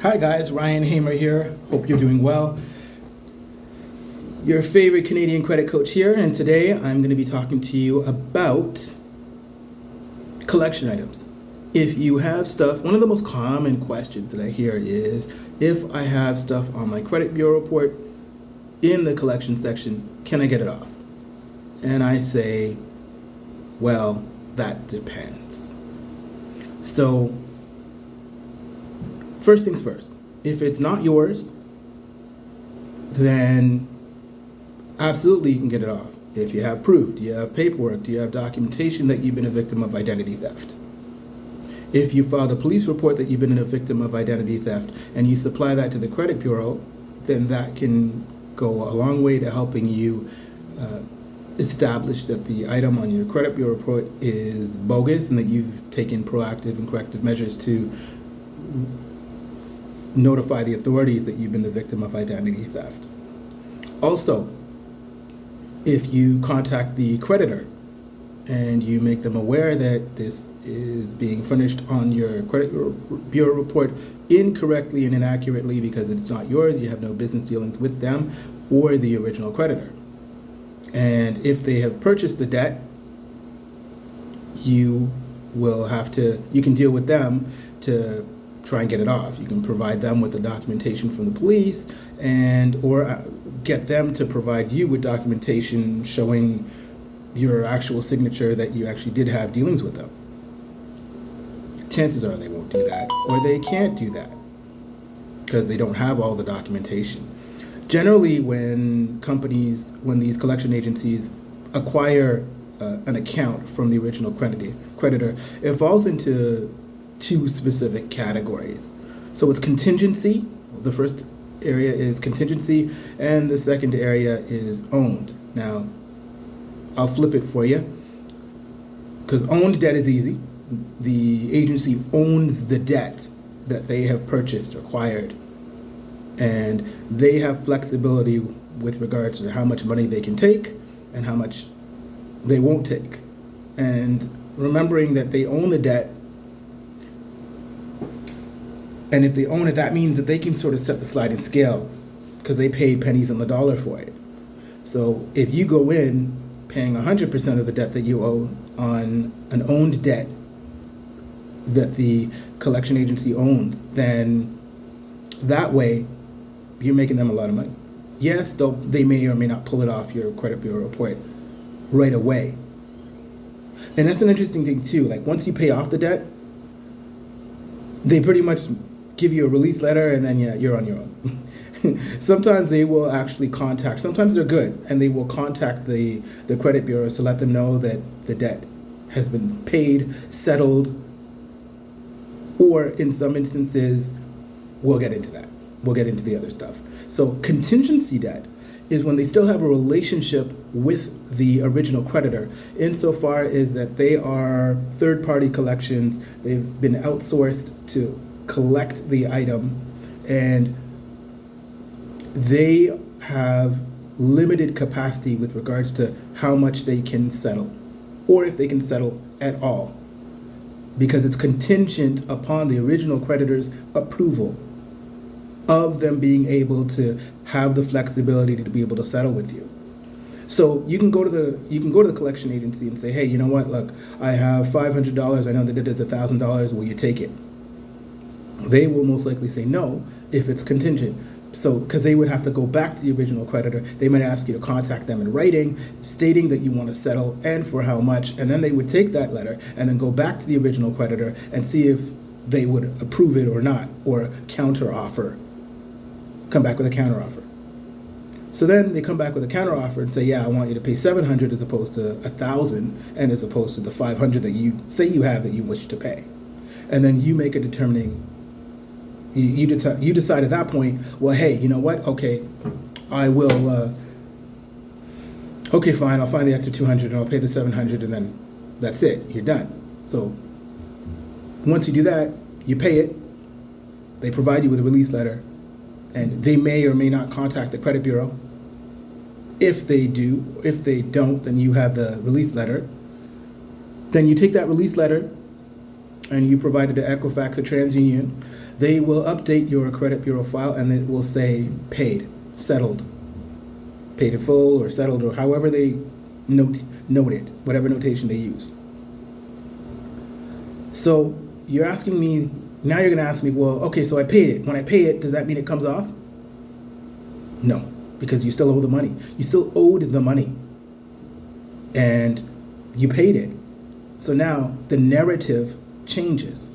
Hi guys, Ryan Hamer here. Hope you're doing well. Your favorite Canadian credit coach here, and today I'm going to be talking to you about collection items. If you have stuff, one of the most common questions that I hear is, if I have stuff on my credit bureau report in the collection section, can I get it off? And I say, well, that depends. So, first things first, if it's not yours, then absolutely you can get it off. If you have proof, do you have paperwork, do you have documentation that you've been a victim of identity theft? If you filed a police report that you've been a victim of identity theft and you supply that to the credit bureau, then that can go a long way to helping you establish that the item on your credit bureau report is bogus and that you've taken proactive and corrective measures to notify the authorities that you've been the victim of identity theft. Also, if you contact the creditor and you make them aware that this is being furnished on your credit bureau report incorrectly and inaccurately because it's not yours, you have no business dealings with them or the original creditor. And if they have purchased the debt, you can deal with them to try and get it off. You can provide them with the documentation from the police or get them to provide you with documentation showing your actual signature that you actually did have dealings with them. Chances are they won't do that, or they can't do that because they don't have all the documentation. Generally, when these collection agencies acquire an account from the original creditor, it falls into two specific categories. So it's contingency. The first area is contingency, and the second area is owned. Now, I'll flip it for you, because owned debt is easy. The agency owns the debt that they have purchased or acquired, and they have flexibility with regards to how much money they can take and how much they won't take. And remembering that they own the debt, and if they own it, that means that they can sort of set the sliding scale because they pay pennies on the dollar for it. So if you go in paying 100% of the debt that you owe on an owned debt that the collection agency owns, then that way you're making them a lot of money. Yes, they may or may not pull it off your credit bureau report right away. And that's an interesting thing too. Like, once you pay off the debt, they pretty much give you a release letter, and then you're on your own. Sometimes they will actually sometimes they're good, and they will contact the credit bureaus to let them know that the debt has been paid, settled, or in some instances, we'll get into that. We'll get into the other stuff. So contingency debt is when they still have a relationship with the original creditor, insofar as that they are third-party collections. They've been outsourced to collect the item, and they have limited capacity with regards to how much they can settle, or if they can settle at all, because it's contingent upon the original creditor's approval of them being able to have the flexibility to be able to settle with you. So you can go to the collection agency and say, hey, you know what? Look, I have $500. I know the debt is $1,000. Will you take it? They will most likely say no if it's contingent. So, because they would have to go back to the original creditor, they might ask you to contact them in writing, stating that you want to settle and for how much, and then they would take that letter and then go back to the original creditor and see if they would approve it or not, or come back with a counter offer. So then they come back with a counter offer and say, yeah, I want you to pay $700 as opposed to $1,000, and as opposed to the $500 that you say you have that you wish to pay. And then you make a determining. You decide at that point, well, hey, you know what? Okay, I will. Okay, fine. I'll find the extra $200 and I'll pay the $700, and then that's it. You're done. So once you do that, you pay it. They provide you with a release letter, and they may or may not contact the credit bureau. If they do, if they don't, then you have the release letter. Then you take that release letter and you provide it to Equifax or TransUnion, they will update your credit bureau file and it will say paid, settled, paid in full or settled, or however they note it, whatever notation they use. So you're asking me, now you're going to ask me, well, okay, so I paid it. When I pay it, does that mean it comes off? No, because you still owe the money. You still owed the money. And you paid it. So now the narrative changes.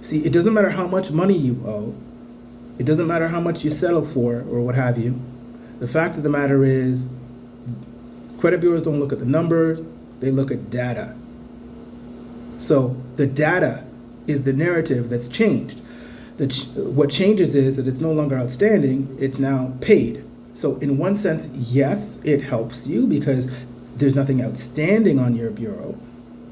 See, it doesn't matter how much money you owe. It doesn't matter how much you settle for or what have you. The fact of the matter is, credit bureaus don't look at the numbers, they look at data. So the data is the narrative that's changed. What changes is that it's no longer outstanding, it's now paid. So in one sense, yes, it helps you because there's nothing outstanding on your bureau.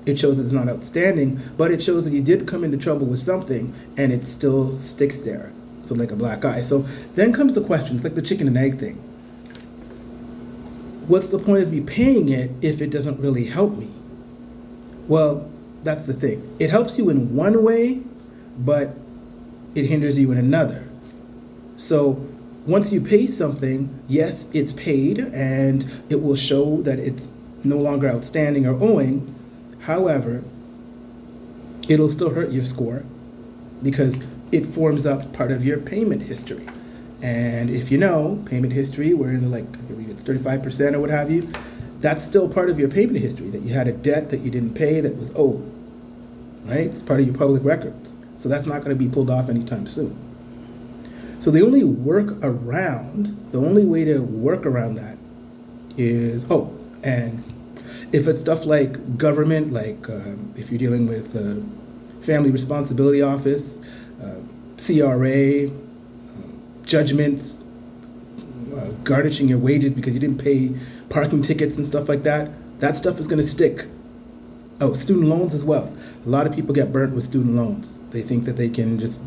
It shows that it's not outstanding, but it shows that you did come into trouble with something and it still sticks there. So like a black eye. So then comes the question, it's like the chicken and egg thing. What's the point of me paying it if it doesn't really help me? Well, that's the thing. It helps you in one way, but it hinders you in another. So once you pay something, yes, it's paid and it will show that it's no longer outstanding or owing. However, it'll still hurt your score because it forms up part of your payment history. And if you know, payment history, we're in like, I believe it's 35% or what have you, that's still part of your payment history, that you had a debt that you didn't pay that was owed, right? It's part of your public records. So that's not going to be pulled off anytime soon. So the only way to work around that is, and if it's stuff like government, like if you're dealing with Family Responsibility Office, CRA, judgments, garnishing your wages because you didn't pay parking tickets and stuff like that, that stuff is going to stick. Oh, student loans as well. A lot of people get burnt with student loans. They think that they can just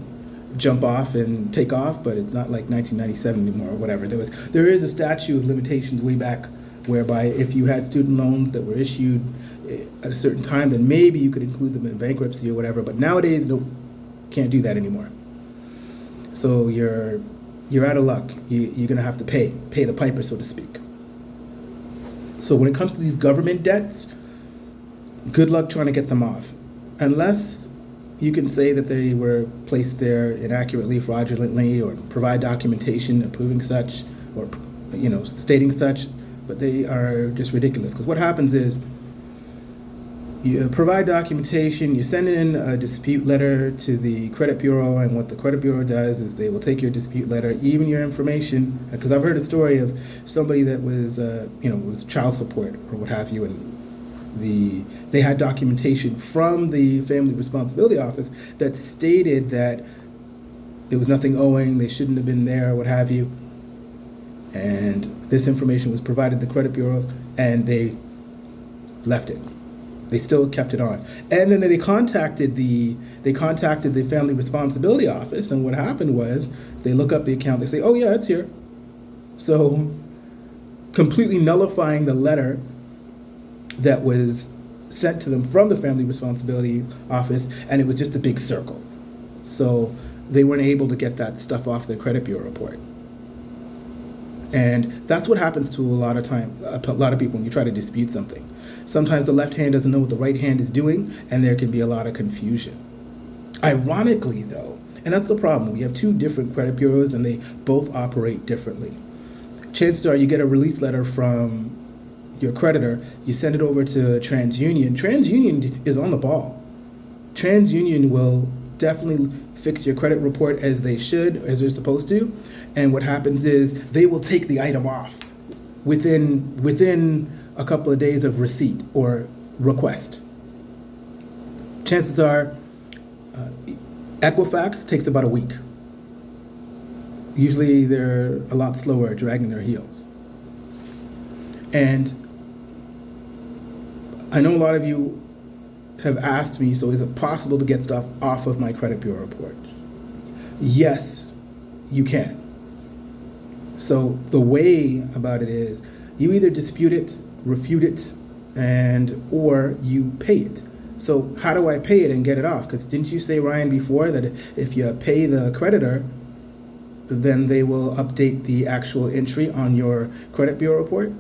jump off and take off, but it's not like 1997 anymore or whatever. There is a statute of limitations way back whereby if you had student loans that were issued at a certain time, then maybe you could include them in bankruptcy or whatever. But nowadays, no, can't do that anymore. So you're out of luck. You're gonna have to pay the piper, so to speak. So when it comes to these government debts, good luck trying to get them off, unless you can say that they were placed there inaccurately, fraudulently, or provide documentation approving such, or stating such. But they are just ridiculous, because what happens is you provide documentation, you send in a dispute letter to the credit bureau, and what the credit bureau does is they will take your dispute letter, even your information, because I've heard a story of somebody that was, was child support or what have you, and they had documentation from the Family Responsibility Office that stated that there was nothing owing, they shouldn't have been there, what have you. And this information was provided to the credit bureaus, and they left it. They still kept it on. And then they contacted the Family Responsibility Office, and what happened was they look up the account, they say, oh yeah, it's here. So completely nullifying the letter that was sent to them from the Family Responsibility Office, and it was just a big circle. So they weren't able to get that stuff off their credit bureau report. And that's what happens to a lot of people when you try to dispute something. Sometimes the left hand doesn't know what the right hand is doing, and there can be a lot of confusion. Ironically, though, and that's the problem, we have two different credit bureaus and they both operate differently. Chances are you get a release letter from your creditor, you send it over to TransUnion. TransUnion is on the ball. TransUnion will definitely fix your credit report as they should, as they're supposed to. And what happens is they will take the item off within a couple of days of receipt or request. Chances are Equifax takes about a week. Usually they're a lot slower, dragging their heels. And I know a lot of you have asked me, so is it possible to get stuff off of my credit bureau report? Yes, you can. So the way about it is you either dispute it, refute it, or you pay it. So how do I pay it and get it off? Because didn't you say, Ryan, before that if you pay the creditor, then they will update the actual entry on your credit bureau report?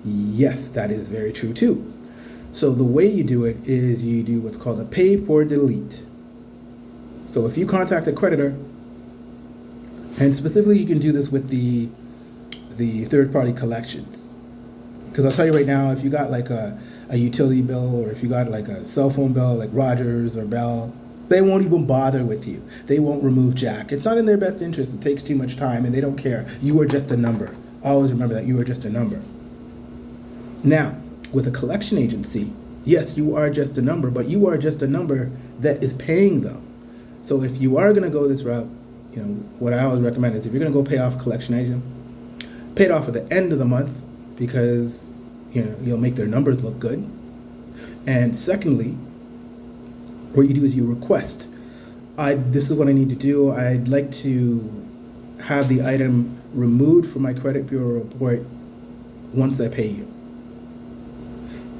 Yes, that is very true too. So the way you do it is you do what's called a pay for delete. So if you contact a creditor, and specifically you can do this with the third-party collections. Because I'll tell you right now, if you got like a utility bill, or if you got like a cell phone bill like Rogers or Bell, they won't even bother with you. They won't remove jack. It's not in their best interest. It takes too much time and they don't care. You are just a number. Always remember that you are just a number. Now, with a collection agency, yes, you are just a number, but you are just a number that is paying them. So if you are going to go this route, what I always recommend is if you're going to go pay off a collection agent, pay it off at the end of the month, because you'll make their numbers look good. And secondly, what you do is you request, this is what I need to do. I'd like to have the item removed from my credit bureau report once I pay you.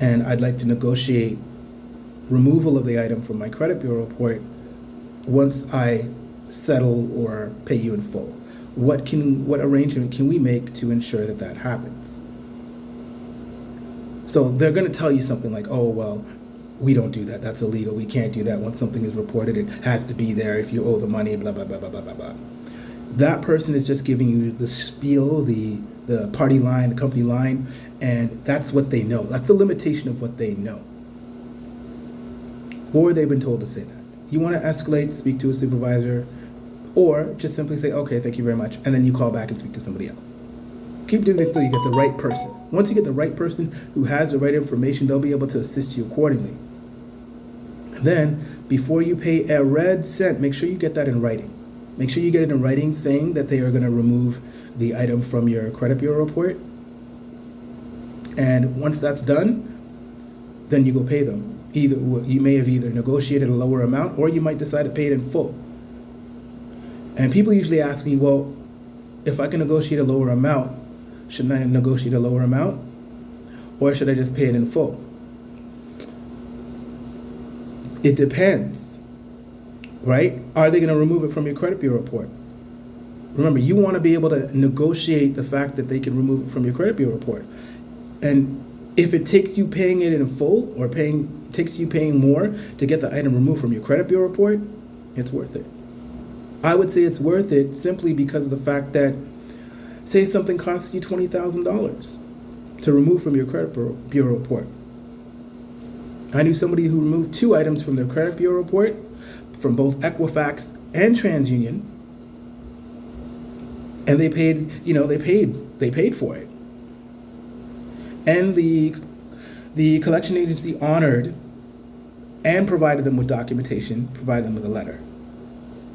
And I'd like to negotiate removal of the item from my credit bureau report once I settle or pay you in full. What arrangement can we make to ensure that that happens? So they're going to tell you something like, oh, well, we don't do that. That's illegal. We can't do that. Once something is reported, it has to be there. If you owe the money, blah, blah, blah, blah, blah, blah, blah. That person is just giving you the spiel, the party line, the company line, and that's what they know. That's the limitation of what they know. Or they've been told to say that. You want to escalate, speak to a supervisor, or just simply say, okay, thank you very much, and then you call back and speak to somebody else. Keep doing this till you get the right person. Once you get the right person who has the right information, they'll be able to assist you accordingly. And then, before you pay a red cent, make sure you get that in writing. Make sure you get it in writing saying that they are going to remove the item from your credit bureau report. And once that's done, then you go pay them. Either you may have either negotiated a lower amount, or you might decide to pay it in full. And people usually ask me, well, if I can negotiate a lower amount, shouldn't I negotiate a lower amount? Or should I just pay it in full? It depends, right? Are they going to remove it from your credit bureau report? Remember, you want to be able to negotiate the fact that they can remove it from your credit bureau report. And if it takes you paying it in full, or takes you paying more to get the item removed from your credit bureau report, it's worth it. I would say it's worth it simply because of the fact that, say something costs you $20,000 to remove from your credit bureau report. I knew somebody who removed 2 items from their credit bureau report from both Equifax and Transunion, and they paid for it. And the collection agency honored and provided them with documentation, provided them with a letter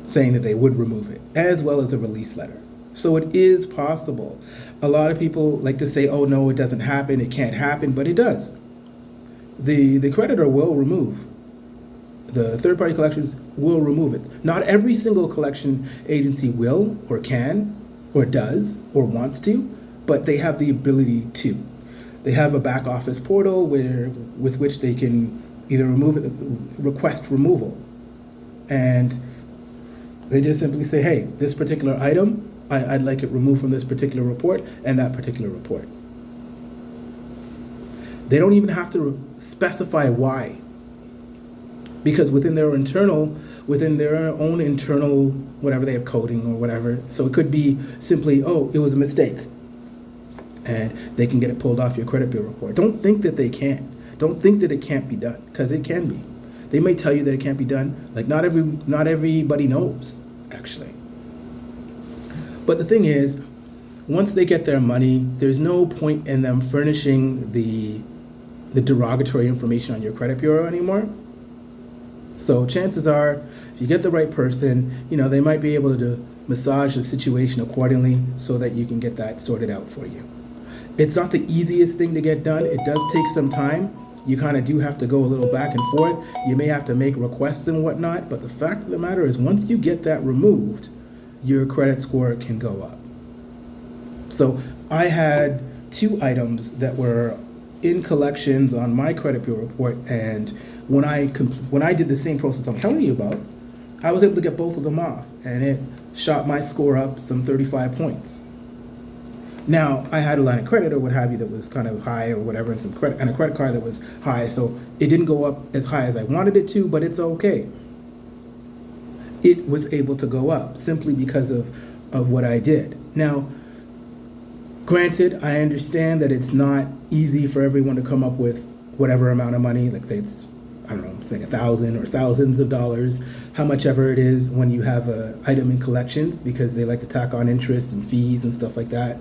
saying that they would remove it, as well as a release letter. So it is possible. A lot of people like to say, oh no, it doesn't happen, it can't happen, but it does. The creditor will remove. The third-party collections will remove it. Not every single collection agency will, or can, or does, or wants to, but they have the ability to. They have a back office portal with which they can either request removal. And they just simply say, hey, this particular item, I'd like it removed from this particular report and that particular report. They don't even have to specify why. Because within their own internal, whatever they have coding or whatever, so it could be simply, oh, it was a mistake. And they can get it pulled off your credit bureau report. Don't think that they can't. Don't think that it can't be done, because it can be. They may tell you that it can't be done. Like not everybody knows, actually. But the thing is, once they get their money, there's no point in them furnishing the derogatory information on your credit bureau anymore. So chances are, if you get the right person, they might be able to massage the situation accordingly so that you can get that sorted out for you. It's not the easiest thing to get done. It does take some time. You kind of do have to go a little back and forth. You may have to make requests and whatnot, but the fact of the matter is, once you get that removed, your credit score can go up. So I had 2 items that were in collections on my credit bureau report, and when I did the same process I'm telling you about, I was able to get both of them off, and it shot my score up some 35 points. Now, I had a line of credit or what have you that was kind of high or whatever, and a credit card that was high, so it didn't go up as high as I wanted it to, but it's okay. It was able to go up simply because of what I did. Now, granted, I understand that it's not easy for everyone to come up with whatever amount of money, like say it's, I don't know, say $1,000 or thousands of dollars, how much ever it is when you have an item in collections, because they like to tack on interest and fees and stuff like that.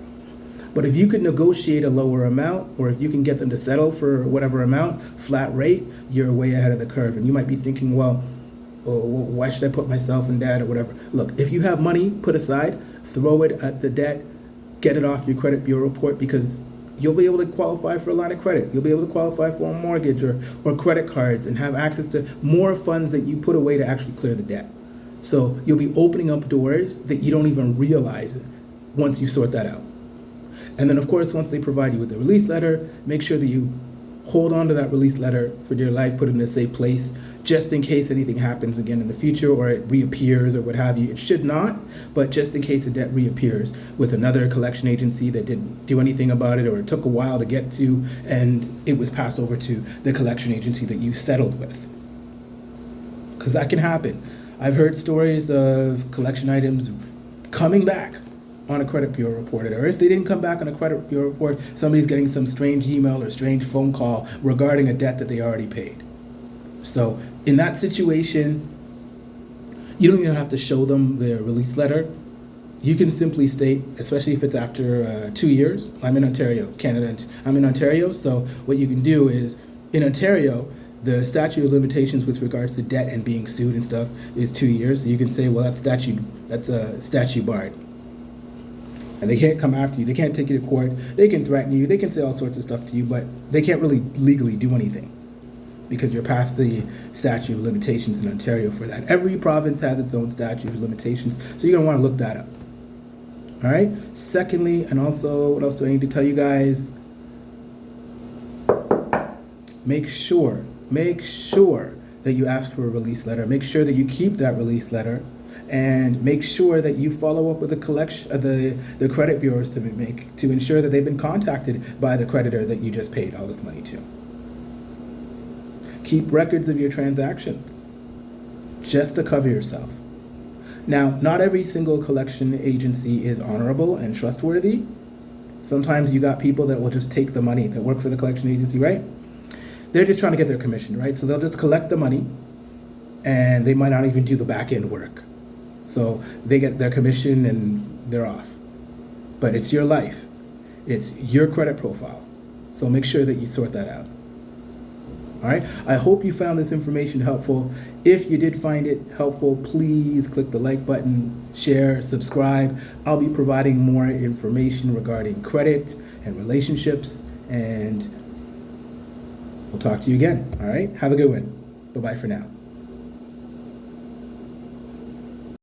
But if you could negotiate a lower amount, or if you can get them to settle for whatever amount, flat rate, you're way ahead of the curve. And you might be thinking, well, why should I put myself in debt or whatever? Look, if you have money put aside, throw it at the debt, get it off your credit bureau report, because you'll be able to qualify for a line of credit. You'll be able to qualify for a mortgage or credit cards and have access to more funds that you put away to actually clear the debt. So you'll be opening up doors that you don't even realize once you sort that out. And then, of course, once they provide you with the release letter, make sure that you hold on to that release letter for dear life, put it in a safe place, just in case anything happens again in the future or it reappears or what have you. It should not, but just in case the debt reappears with another collection agency that didn't do anything about it, or it took a while to get to and it was passed over to the collection agency that you settled with. Because that can happen. I've heard stories of collection items coming back on a credit bureau report, or if they didn't come back on a credit bureau report, somebody's getting some strange email or strange phone call regarding a debt that they already paid. So in that situation, you don't even have to show them the release letter. You can simply state, especially if it's after 2 years, I'm in Ontario, Canada, I'm in Ontario, so what you can do is, in Ontario, the statute of limitations with regards to debt and being sued and stuff is 2 years. So you can say, well, that's a statute barred. And they can't come after you. They can't take you to court. They can threaten you. They can say all sorts of stuff to you, but they can't really legally do anything because you're past the statute of limitations in Ontario for that. Every province has its own statute of limitations, so you're going to want to look that up. All right? Secondly, and also, what else do I need to tell you guys? Make sure that you ask for a release letter. Make sure that you keep that release letter. And make sure that you follow up with the credit bureaus to ensure that they've been contacted by the creditor that you just paid all this money to. Keep records of your transactions, just to cover yourself. Now, not every single collection agency is honorable and trustworthy. Sometimes you got people that will just take the money that work for the collection agency, right? They're just trying to get their commission, right? So they'll just collect the money, and they might not even do the back end work. So they get their commission and they're off. But it's your life. It's your credit profile. So make sure that you sort that out. All right. I hope you found this information helpful. If you did find it helpful, please click the like button, share, subscribe. I'll be providing more information regarding credit and relationships, and we'll talk to you again. All right. Have a good one. Bye-bye for now.